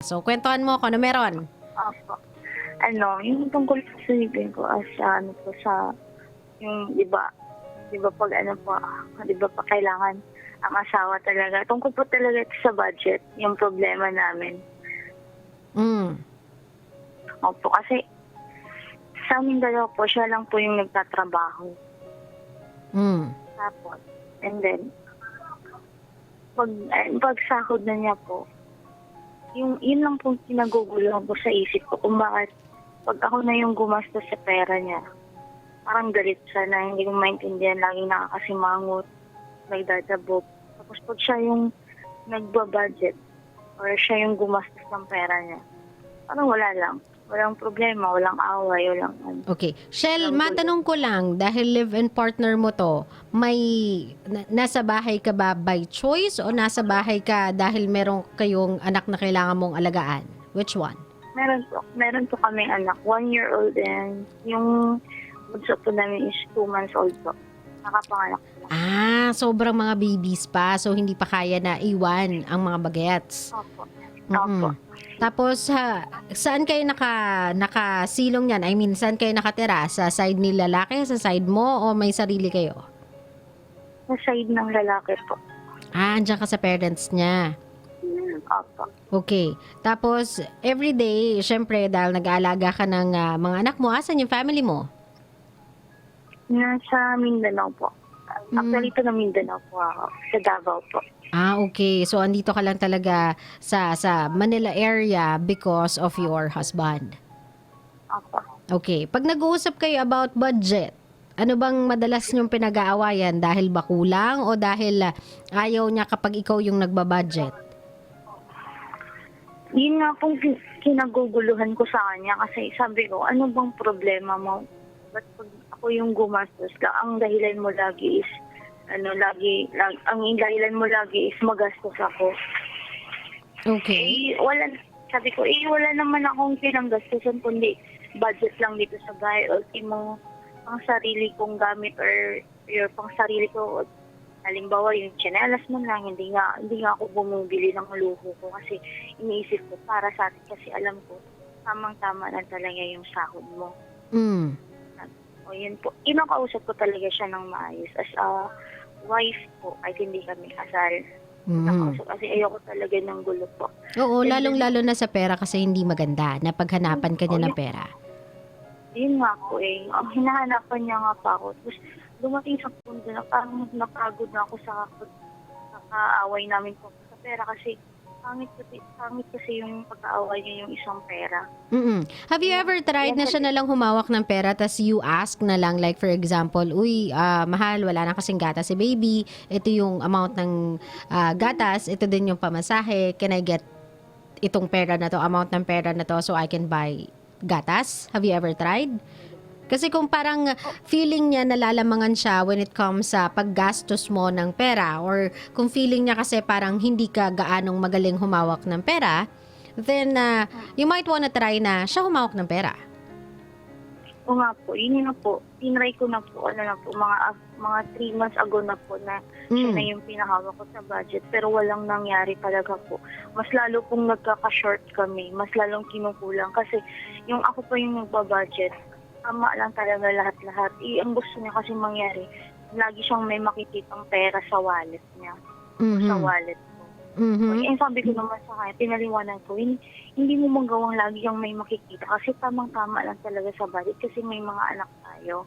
So, kwentuhan mo kung ano meron. Opo. Yung tungkol sa sinipin ko ano po sa, yung, di ba pag ano po, di ba pa kailangan ang asawa talaga. Tungkol po talaga ito sa budget, yung problema namin. Mm. Opo, kasi sa amin dalawa po, siya lang po yung nagtatrabaho. Mm. Tapos, and then, pag sahod na niya po, yun lang pong kinaguguluhan ko sa isip ko kung bakit pag ako na yung gumastos sa pera niya, parang galit siya na hindi ko maintindihan, laging nakakasimangot, nagdadabog. Tapos pag siya yung nagbabudget or siya yung gumastos ng pera niya, parang wala lang. Walang problema, walang away, walang ano. Okay. Shell, Walang matanong ko lang, dahil live-in partner mo to, may nasa bahay ka ba by choice o nasa bahay ka dahil meron kayong anak na kailangan mong alagaan? Which one? Meron po kami anak, 1-year-old, and yung bunso po namin is 2 months old po. Nakapanganak po. Sobrang mga babies pa, so hindi pa kaya na iwan ang mga bagets. Opo. Mm-mm. Opo. Tapos, saan kayo nakasilong yan? I mean, saan kayo nakatira? Sa side ni lalaki, sa side mo, o may sarili kayo? Sa side ng lalaki po. Andiyan ka sa parents niya. Opo. Okay. Tapos, everyday, syempre, dahil nag-aalaga ka ng mga anak mo, asan yung family mo? Nasa Mindanao po. Actually, ito na Mindanao po ako. Sa Davao po. Okay. So, andito ka lang talaga sa Manila area because of your husband. Opo. Okay. Pag nag-uusap kayo about budget, ano bang madalas niyong pinag-aawayan? Dahil ba kulang o dahil ayaw niya kapag ikaw yung nagbabudget? Yun nga pong kinaguguluhan ko sa kanya kasi sabi ko, ano bang problema mo? Ba't pag ako yung gumastos ka, ang dahilan mo lagi is, ang dahilan mo lagi is magastos ako. Okay. Sabi ko, wala naman akong pinanggastusan kundi budget lang dito sa bahay. Ultimo, pang sarili kong gamit or pang sarili ko. Halimbawa, yung tsinelas man lang, hindi nga ako bumibili ng luho ko kasi iniisip ko para sa atin kasi alam ko, tamang-tama na talaga yung sahod mo. Mm. O yun po, kinakausap ko talaga siya ng maayos. As a wife po, kahit hindi kami kasal. Nakausap kasi ayoko talaga ng gulo po. Oo, lalong-lalo na sa pera kasi hindi maganda na paghanapan ka niya ng pera. Yun nga po hinahanapan niya nga pa ako. Tapos dumating sa punto na parang napagod na ako sa kaaway namin po sa pera kasi pangit kasi yung pag-aaway niya yung isang pera. Have you ever tried na siya na lang humawak ng pera tas you ask na lang like for example, uy, mahal, wala na kasing gatas si baby. Ito yung amount ng gatas, ito din yung pamasahe. Can I get itong pera na to, amount ng pera na to so I can buy gatas? Have you ever tried? Kasi kung parang feeling niya nalalamangan siya when it comes sa paggastos mo ng pera or kung feeling niya kasi parang hindi ka gaanong magaling humawak ng pera, then you might wanna try na siya humawak ng pera. O nga po, yun na po. Tinry ko na po, mga 3 months ago na po na siya na yung pinahawak ko sa budget. Pero walang nangyari talaga po. Mas lalo pong nagkaka-short kami. Mas lalong kinukulang. Kasi yung ako pa yung nagbabudget, tama lang talaga lahat-lahat. Ang gusto niya kasi mangyari, lagi siyang may makikitang pera sa wallet niya. Sa wallet ko. Sabi ko naman sa kanya, pinaliwanan ko, hindi mo magawang lagi yung may makikita kasi tamang-tama lang talaga sa budget kasi may mga anak tayo.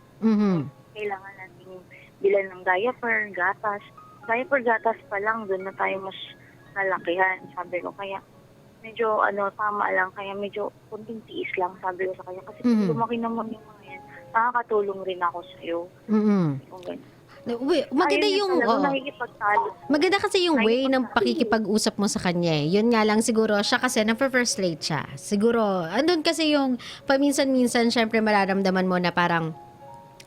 Kailangan natin bilan ng diaper, gatas. Diaper, gatas pa lang, doon na tayo mas nalakihan. Sabi ko, kaya medyo tama lang, kaya medyo kunting tiis lang, sabi ko sa kanya. Kasi kung lumaki naman yung mga yan, nakakatulong rin ako sa'yo. Maganda yung maganda kasi yung way ng pakikipag-usap mo sa kanya eh. Yun nga lang siguro siya kasi na-first late siya. Siguro andun kasi yung paminsan-minsan syempre mararamdaman mo na parang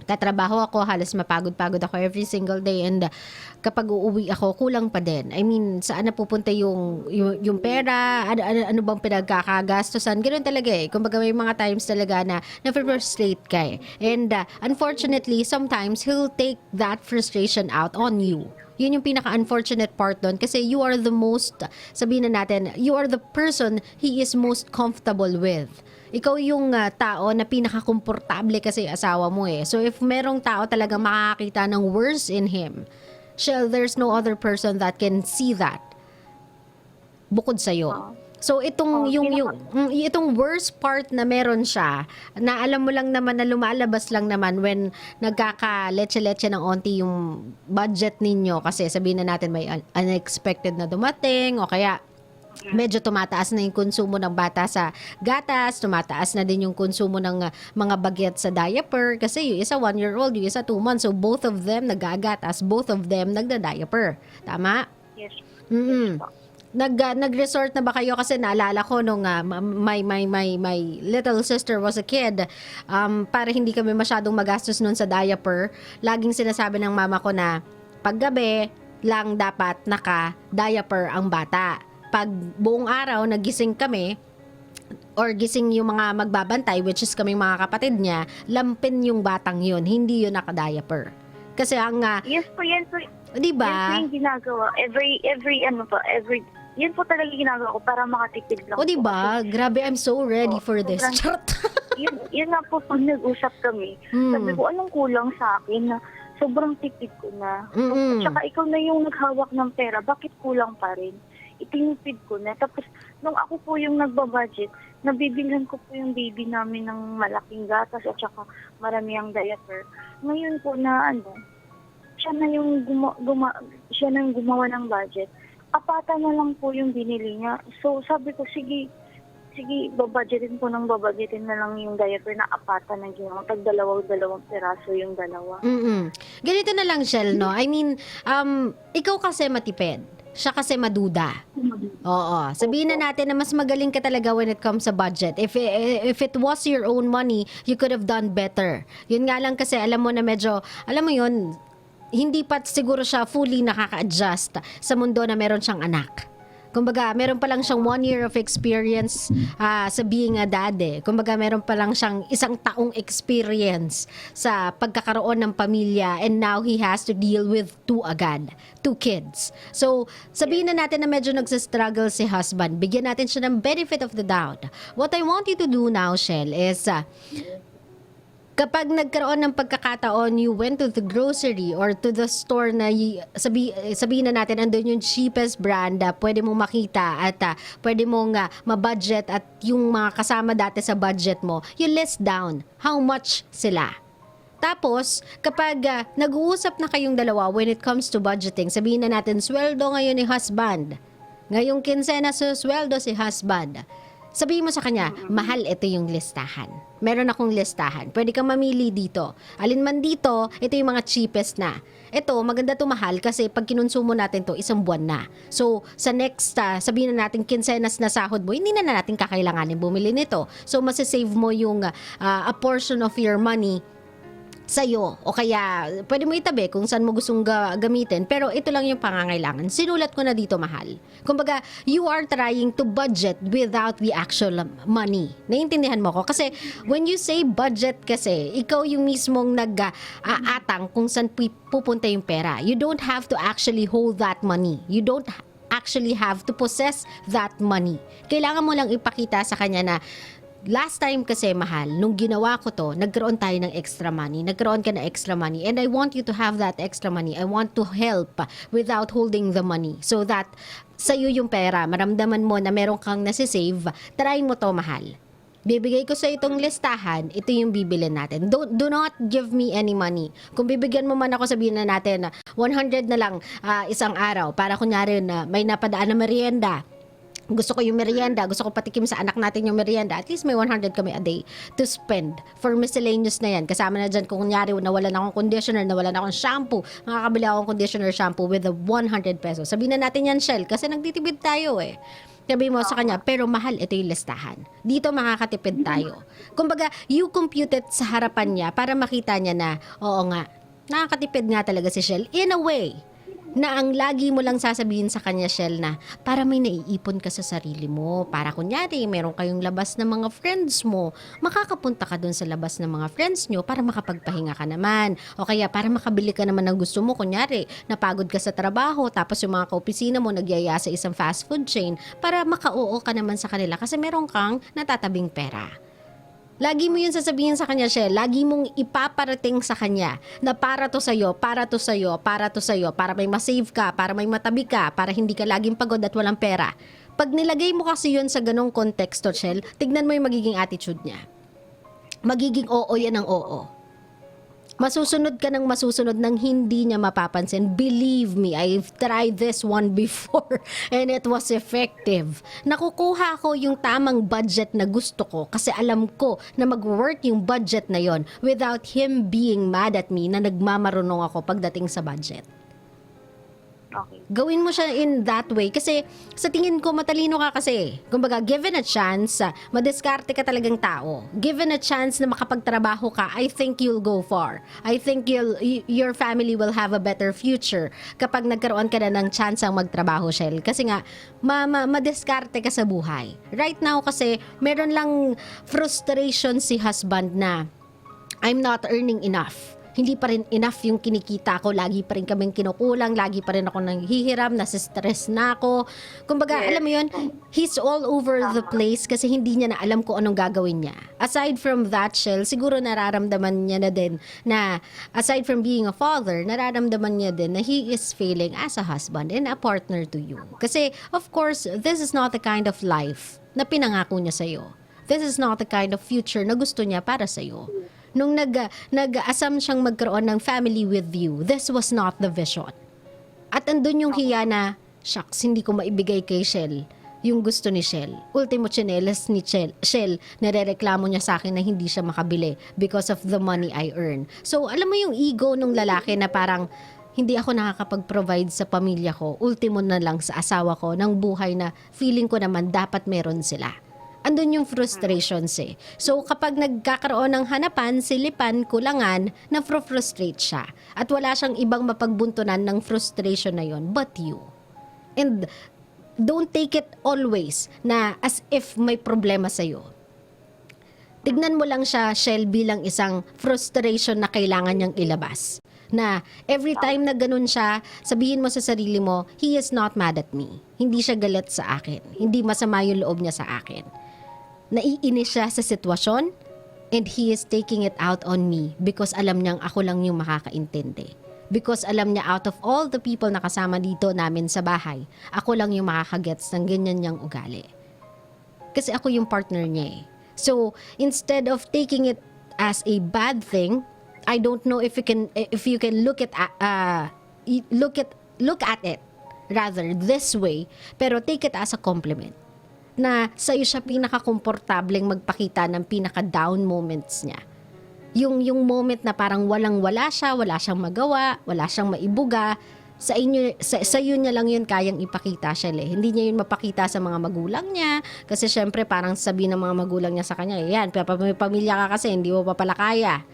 katrabaho ako, halos mapagod-pagod ako every single day, and kapag uuwi ako, kulang pa din. I mean, saan napupunta yung pera? Ano bang pinagkakagastusan? Ganoon talaga eh. Kumbaga may mga times talaga na na-frustrate ka eh. And unfortunately, sometimes he'll take that frustration out on you. Yun yung pinaka-unfortunate part doon kasi you are the most, sabihin na natin, you are the person he is most comfortable with. Ikaw yung tao na pinaka-komportable kasi asawa mo eh. So if merong tao talaga makakita ng worse in him, there's no other person that can see that bukod sa'yo. So itong itong worst part na meron siya, na alam mo lang naman na lumalabas lang naman when nagkaka-leche-leche ng onti yung budget ninyo kasi sabihin na natin may unexpected na dumating o kaya medyo tumataas na yung konsumo ng bata sa gatas, tumataas na din yung konsumo ng mga baget sa diaper kasi yung isa 1-year-old, yung isa 2 months. So both of them nagagatas, both of them nagda-diaper. Tama? Yes. Mm-mm. Yes po. Nag-resort na ba kayo kasi naalala ko nung my little sister was a kid, para hindi kami masyadong magastos nun sa diaper, laging sinasabi ng mama ko na paggabi lang dapat naka-diaper ang bata. Pag buong araw nagising kami or gising yung mga magbabantay, which is kaming mga kapatid niya, lampin yung batang yun, hindi yun naka-diaper. Kasi ang Yes po, yan po. di Yan po ba? yung ginagawa. Yan po talaga ginagawa ko para makatipid lang O di po. ba? Grabe, I'm so ready for this. sobrang- Charot. Yun nga po pag nag-usap kami. Sabi ko, anong kulang sa akin na sobrang tipid ko na. Mm-mm. Tsaka ikaw na yung naghawak ng pera, bakit kulang pa rin? Itinipid ko na. Tapos, nung ako po yung nagbabudget, nabibilhan ko po yung baby namin ng malaking gatas at saka marami ang diaper. Ngayon po na siya na yung gumawa ng budget. Apata na lang po yung binili niya. So, sabi ko, sige, babudgetin na lang yung diaper na apata na ginawa. Tag-dalawang peraso yung dalawa. Ganito na lang, Shell, no? I mean, ikaw kasi matipid. Siya kasi maduda. Oo. Sabihin na natin na mas magaling ka talaga when it comes sa budget. If it was your own money, you could have done better. Yun nga lang kasi alam mo na medyo, alam mo yun, hindi pa siguro siya fully nakaka-adjust sa mundo na meron siyang anak. Kumbaga, meron pa lang siyang 1 year of experience sa being a dad eh. Kumbaga, meron pa lang siyang 1 taong experience sa pagkakaroon ng pamilya, and now he has to deal with 2 kids. So, sabihin na natin na medyo nagsistruggle si husband. Bigyan natin siya ng benefit of the doubt. What I want you to do now, Shell, is kapag nagkaroon ng pagkakataon, you went to the grocery or to the store na sabihin na natin andun yung cheapest brand, pwede mong makita at pwede mong mabudget at yung mga kasama dati sa budget mo, you list down how much sila. Tapos, kapag nag-uusap na kayong dalawa when it comes to budgeting, sabihin na natin, sweldo ngayon ni husband. Ngayong kinsena sa sweldo si husband. Sabihin mo sa kanya, mahal, ito yung listahan. Meron akong listahan. Pwede kang mamili dito. Alin man dito, ito yung mga cheapest na. Ito, maganda to mahal kasi pag kinonsumo natin to, 1 buwan na. So, sa next, sabihin na natin, kinsenas na sahod mo, hindi na natin kakailanganin bumili nito. So, masasave mo yung a portion of your money sa'yo, o kaya pwede mo itabi kung saan mo gustong gamitin, pero ito lang yung pangangailangan. Sinulat ko na dito, mahal. Kumbaga, you are trying to budget without the actual money. Naiintindihan mo ko? Kasi when you say budget kasi, ikaw yung mismong nag-aatang kung saan pupunta yung pera. You don't have to actually hold that money. You don't actually have to possess that money. Kailangan mo lang ipakita sa kanya na last time kasi, mahal, nung ginawa ko to, nagkaroon tayo ng extra money. Nagkaroon ka ng extra money. And I want you to have that extra money. I want to help without holding the money. So that sa'yo yung pera, maramdaman mo na meron kang nasisave, try mo to, mahal. Bibigay ko sa itong listahan, ito yung bibili natin. Do not give me any money. Kung bibigyan mo man ako, sabihin na natin, 100 na lang isang araw para kunyari na may napadaan na merienda. Gusto ko yung merienda, gusto ko patikim sa anak natin yung merienda, at least may 100 kami a day to spend for miscellaneous na yan. Kasama na dyan kung kunyari nawalan akong conditioner, nawalan akong shampoo, makakabili akong conditioner shampoo with the 100 pesos. Sabihin na natin yan, Shell, kasi nagtitipid tayo eh. Sabi mo sa kanya, pero mahal, ito yung listahan. Dito makakatipid tayo. Kumbaga, you compute it sa harapan niya para makita niya na, oo nga, nakakatipid nga talaga si Shell. In a way, na ang lagi mo lang sasabihin sa kanya, Shell, na para may naiipon ka sa sarili mo. Para kunyari, meron kayong labas ng mga friends mo. Makakapunta ka dun sa labas ng mga friends nyo para makapagpahinga ka naman. O kaya para makabili ka naman ng gusto mo. Kunyari, napagod ka sa trabaho, tapos yung mga kaopisina mo nagyaya sa isang fast food chain para makauo ka naman sa kanila kasi meron kang natatabing pera. Lagi mo yun sasabihin sa kanya, Shell. Lagi mong ipaparating sa kanya na para to sa'yo, para to sa'yo, para to sa'yo, para may masave ka, para may matabi ka, para hindi ka laging pagod at walang pera. Pag nilagay mo kasi yun sa ganong konteksto, Shell, tignan mo yung magiging attitude niya. Magiging oo yan ang oo. Masusunod ka ng masusunod nang hindi niya mapapansin. Believe me, I've tried this one before and it was effective. Nakukuha ko yung tamang budget na gusto ko kasi alam ko na mag-work yung budget na yon without him being mad at me na nagmamarunong ako pagdating sa budget. Okay. Gawin mo siya in that way kasi sa tingin ko matalino ka kasi. Kumbaga, given a chance, madiskarte ka talagang tao. Given a chance na makapagtrabaho ka, I think you'll go far. I think your family will have a better future kapag nagkaroon ka na ng chance ang magtrabaho, Shell. Kasi nga, madiskarte ka sa buhay. Right now kasi, meron lang frustration si husband na I'm not earning enough. Hindi pa rin enough yung kinikita ko. Lagi pa rin kaming kinukulang. Lagi pa rin ako nanghihiram. Nasistress na ako. Kumbaga, Yes. alam mo yun, he's all over the place kasi hindi niya na alam kung anong gagawin niya. Aside from that, Shell, siguro nararamdaman niya na din na, aside from being a father, nararamdaman niya din na he is failing as a husband and a partner to you. Kasi, of course, this is not the kind of life na pinangako niya sa'yo. This is not the kind of future na gusto niya para sa'yo. Nung nag-assume siyang magkaroon ng family with you, this was not the vision. At andun yung hiya na, shucks, hindi ko maibigay kay Shell yung gusto ni Shell. Ultimo chinelas ni Shell, narereklamo niya sa akin na hindi siya makabili because of the money I earn. So, alam mo yung ego ng lalaki na parang, hindi ako nakakapag-provide sa pamilya ko, ultimo na lang sa asawa ko, ng buhay na feeling ko naman dapat meron sila. Andun yung frustrations eh. So, kapag nagkakaroon ng hanapan, silipan, kulangan, na-frustrate siya. At wala siyang ibang mapagbuntunan ng frustration na yon but you. And don't take it always na as if may problema sa'yo. Tignan mo lang siya, Shell, bilang isang frustration na kailangan niyang ilabas. Na every time na ganun siya, sabihin mo sa sarili mo, he is not mad at me. Hindi siya galit sa akin. Hindi masama yung loob niya sa akin. Naiinis siya sa sitwasyon and he is taking it out on me because alam niyang ako lang yung makakaintindi. Because alam niya out of all the people na kasama dito namin sa bahay, ako lang yung makakagets ng ganyan niyang ugali. Kasi ako yung partner niya eh. So, instead of taking it as a bad thing, I don't know if you can look at it rather this way, pero take it as a compliment. Na sa'yo siya pinaka-komportableng magpakita ng pinaka-down moments niya. Yung moment na parang walang-wala siya, wala siyang magawa, wala siyang maibuga, sa iyo niya lang yun kayang ipakita siya. Hindi niya yun mapakita sa mga magulang niya, kasi syempre parang sabi ng mga magulang niya sa kanya, yan, may pamilya ka kasi, hindi mo pa pala kaya.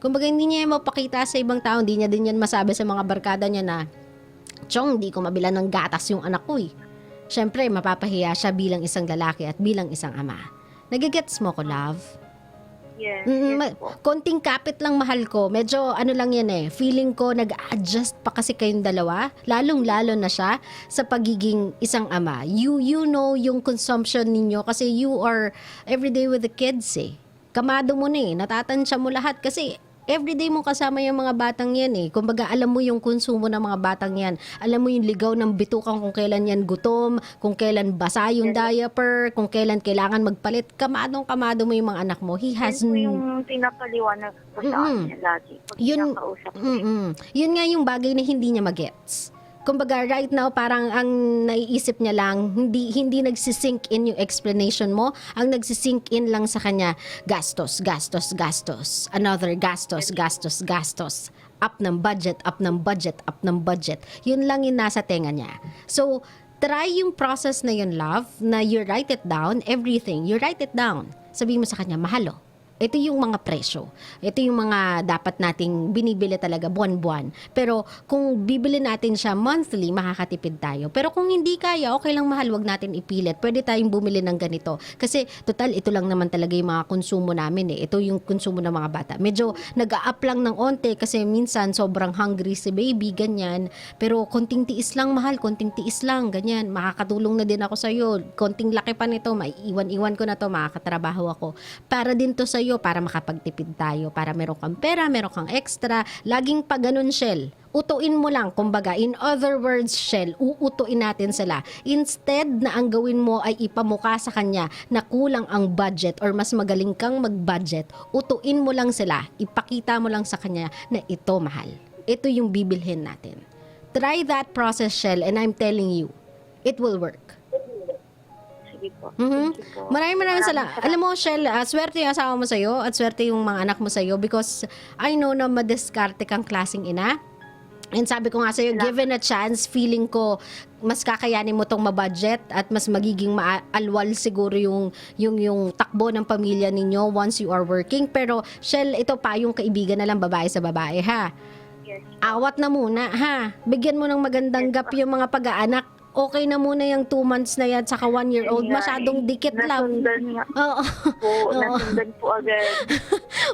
Kumbaga hindi niya yun mapakita sa ibang tao, hindi niya din yan masabi sa mga barkada niya na, Chong, di ko mabila ng gatas yung anak ko eh. Siyempre, mapapahiya siya bilang isang lalaki at bilang isang ama. Nagigets mo ko, love? Yes, po. Konting kapit lang mahal ko. Medyo ano lang yan eh. Feeling ko nag-adjust pa kasi kayong dalawa. Lalong-lalo na siya sa pagiging isang ama. You know yung consumption ninyo kasi you are everyday with the kids eh. Kamado mo na eh. Natatansya mo lahat kasi everyday mo kasama yung mga batang yan eh. Kumbaga, alam mo yung konsumo ng mga batang yan. Alam mo yung ligaw ng bitukan kung kailan yan gutom, kung kailan basa yung diaper, kung kailan kailangan magpalit. Kamadong-kamado mo yung mga anak mo. He has... Yan po yung pinapaliwanag ko sa kanya lagi. Pag kinakausap ko siya. Yun nga yung bagay na hindi niya magets. Kumbaga, right now, parang ang naiisip niya lang, hindi nagsisink in yung explanation mo. Ang nagsisink in lang sa kanya, gastos, gastos, gastos. Another gastos, gastos, gastos. Up ng budget, up ng budget, up ng budget. Yun lang yung nasa tenga niya. So, try yung process na yun, love, na you write it down, everything, you write it down. Sabihin mo sa kanya, mahal oh. Ito yung mga presyo. Ito yung mga dapat nating binibili talaga buwan-buwan. Pero kung bibili natin siya monthly, makakatipid tayo. Pero kung hindi kaya, okay lang mahal, wag natin ipilit. Pwede tayong bumili ng ganito. Kasi total, ito lang naman talaga yung mga konsumo namin eh. Ito yung konsumo ng mga bata. Medyo nag-a-up lang ng onte kasi minsan sobrang hungry si baby, ganyan. Pero konting tiis lang mahal, konting tiis lang, ganyan. Makakatulong na din ako sa'yo. Konting laki pa nito, maiiwan-iwan ko na to, makakatrabaho ako. Para din to sa'yo, para makapagtipid tayo, para meron kang pera, meron kang extra. Laging pa ganun, Shell. Utuin mo lang, kumbaga, in other words, Shell, uutuin natin sila. Instead na ang gawin mo ay ipamukha sa kanya na kulang ang budget or mas magaling kang mag-budget, utuin mo lang sila, ipakita mo lang sa kanya na ito mahal. Ito yung bibilhin natin. Try that process, Shell, and I'm telling you, it will work. Sige po. Mhm. Thank you po. Maraming salamat. Alam mo, Shell, swerte yung asawa mo sa'yo at swerte yung mga anak mo sa'yo because I know na madiskarte kang klaseng ina. And sabi ko nga sa'yo, given a chance, feeling ko mas kakayanin mo tong mabudget at mas magiging maalwal siguro yung takbo ng pamilya ninyo once you are working. Pero, Shell, ito pa yung kaibigan na lang babae sa babae, ha? Yes. Awat na muna, ha? Bigyan mo ng magandang gap yung mga pag-aanak. Okay na muna yung 2 months na yan, saka 1-year-old. Masyadong dikit lang. Nasundan nga Oo. po. Nasundan po agad.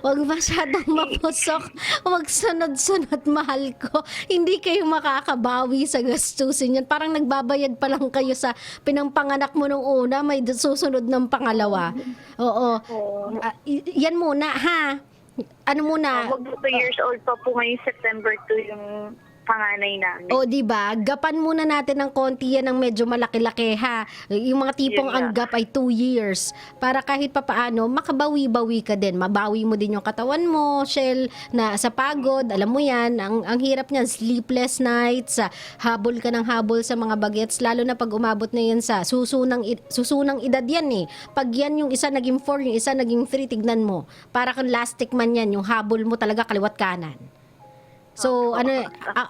Huwag masyadong mapusok. Huwag sunod-sunod, mahal ko. Hindi kayo makakabawi sa gastusin yan. Parang nagbabayad pa lang kayo sa pinampanganak mo nung una, may susunod ng pangalawa. Oo. Oo. Yan muna, ha? Ano muna? Mag 2 years old pa po ngayong September 2 yung panganay namin. O, di ba? Gapan muna natin ng konti yan ng medyo malaki-laki, ha? Yung mga tipong Yun nga. ang gap ay 2 years. Para kahit papaano, makabawi-bawi ka din. Mabawi mo din yung katawan mo, Shell, na sa pagod. Alam mo yan, ang hirap niyan, sleepless nights, habol ka ng habol sa mga bagets, lalo na pag umabot na yan sa susunang edad yan eh. Pag yan yung isa naging 4, yung isa naging 3, tignan mo. Para kang lastic man yan, yung habol mo talaga kaliwat kanan. So,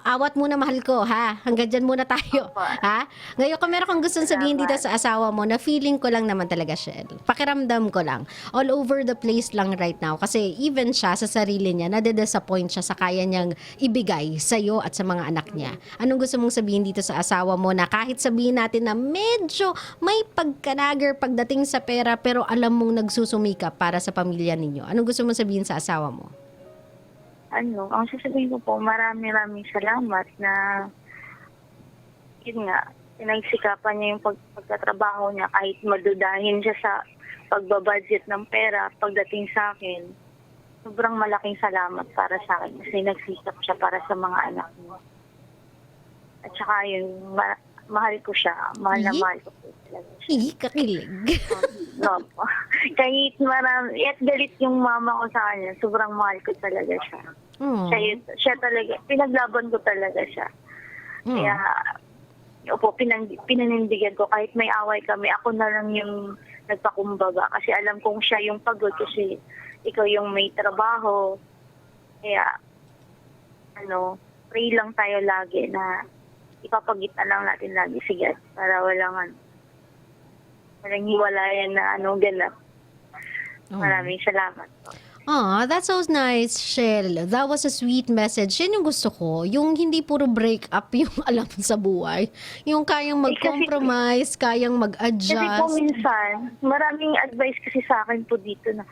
awat muna mahal ko, ha? Hanggang dyan muna tayo, ha? Ngayon, kung meron kang gustong sabihin dito sa asawa mo, na feeling ko lang naman talaga, Shell. Pakiramdam ko lang. All over the place lang right now. Kasi even siya, sa sarili niya, nade-disappoint siya sa kaya niyang ibigay sa'yo at sa mga anak niya. Anong gusto mong sabihin dito sa asawa mo na kahit sabihin natin na medyo may pagkanager pagdating sa pera, pero alam mong nagsusumika para sa pamilya ninyo? Anong gusto mong sabihin sa asawa mo? Ang sasabihin ko po, maraming salamat na yun nga, pinagsikapan niya yung pagtatrabaho niya kahit madudahin siya sa pagbabudget ng pera pagdating sa akin. Sobrang malaking salamat para sa akin kasi nagsikap siya para sa mga anak niya. At saka yun, mahal ko siya. Mahal na mahal ko po talaga siya. Kakilig. No po. Kahit at galit yung mama ko sa kanya, sobrang mahal ko talaga siya. Siya talaga, pinaglaban ko talaga siya. Kaya, pinanindigan ko kahit may away kami, ako na lang yung nagpakumbaba. Kasi alam kong siya yung pagod kasi ikaw yung may trabaho. Kaya, pray lang tayo lagi na ipapagitna lang natin lagi sige para walang hiwalayan na ganap. Maraming salamat po. That's so nice, Shell. That was a sweet message. Yan yung gusto ko. Yung hindi puro break up yung alam sa buhay. Yung kayang mag-compromise, kayang mag-adjust. Kasi po minsan, maraming advice kasi sa akin po dito na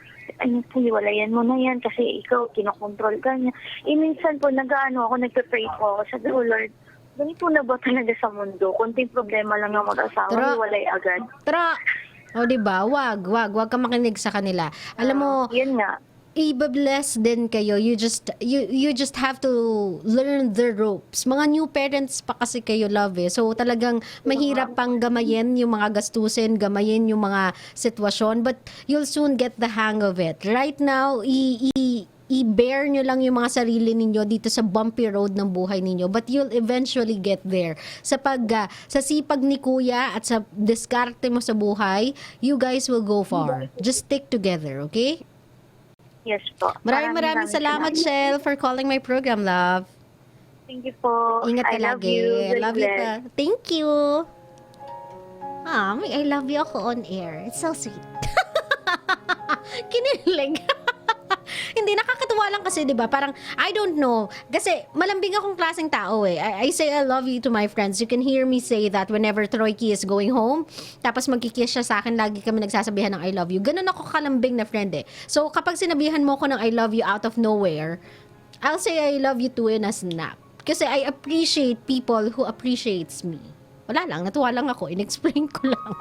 hiwalayan mo na yan kasi ikaw, kinokontrol ka niya. Minsan po, ako, nagpe-pray po ako sa Lord. Ganito na ba talaga sa mundo? Kunting problema lang yung mag-asawa, hiwalay agad. O, diba? Wag ka makinig sa kanila. Alam mo, yun nga. i-bless din kayo. You just have to learn the ropes. Mga new parents pa kasi kayo, love eh. So talagang mahirap pang gamayin yung mga gastusin, gamayin yung mga sitwasyon, but you'll soon get the hang of it. Right now, i-bear nyo lang yung mga sarili ninyo dito sa bumpy road ng buhay ninyo, but you'll eventually get there. Sa sipag ni Kuya at sa diskarte mo sa buhay, you guys will go far. Just stick together, okay? Yes po. Maraming salamat, Shell, for calling my program, love. Thank you po. Ingat ka I love lagi. you. God Love you bless. pa. Thank you. may I love you ako on air. It's so sweet. Kinilig. Hindi, nakakatuwa lang kasi, di ba? Parang, I don't know. Kasi, malambing akong klaseng tao eh. I say I love you to my friends. You can hear me say that whenever Troyki is going home. Tapos magkikiss siya sa akin, lagi kami nagsasabihan ng I love you. Ganun ako kalambing na friend eh. So, kapag sinabihan mo ko ng I love you out of nowhere, I'll say I love you too in a snap. Kasi I appreciate people who appreciates me. Wala lang, natuwa lang ako. In-explain ko lang.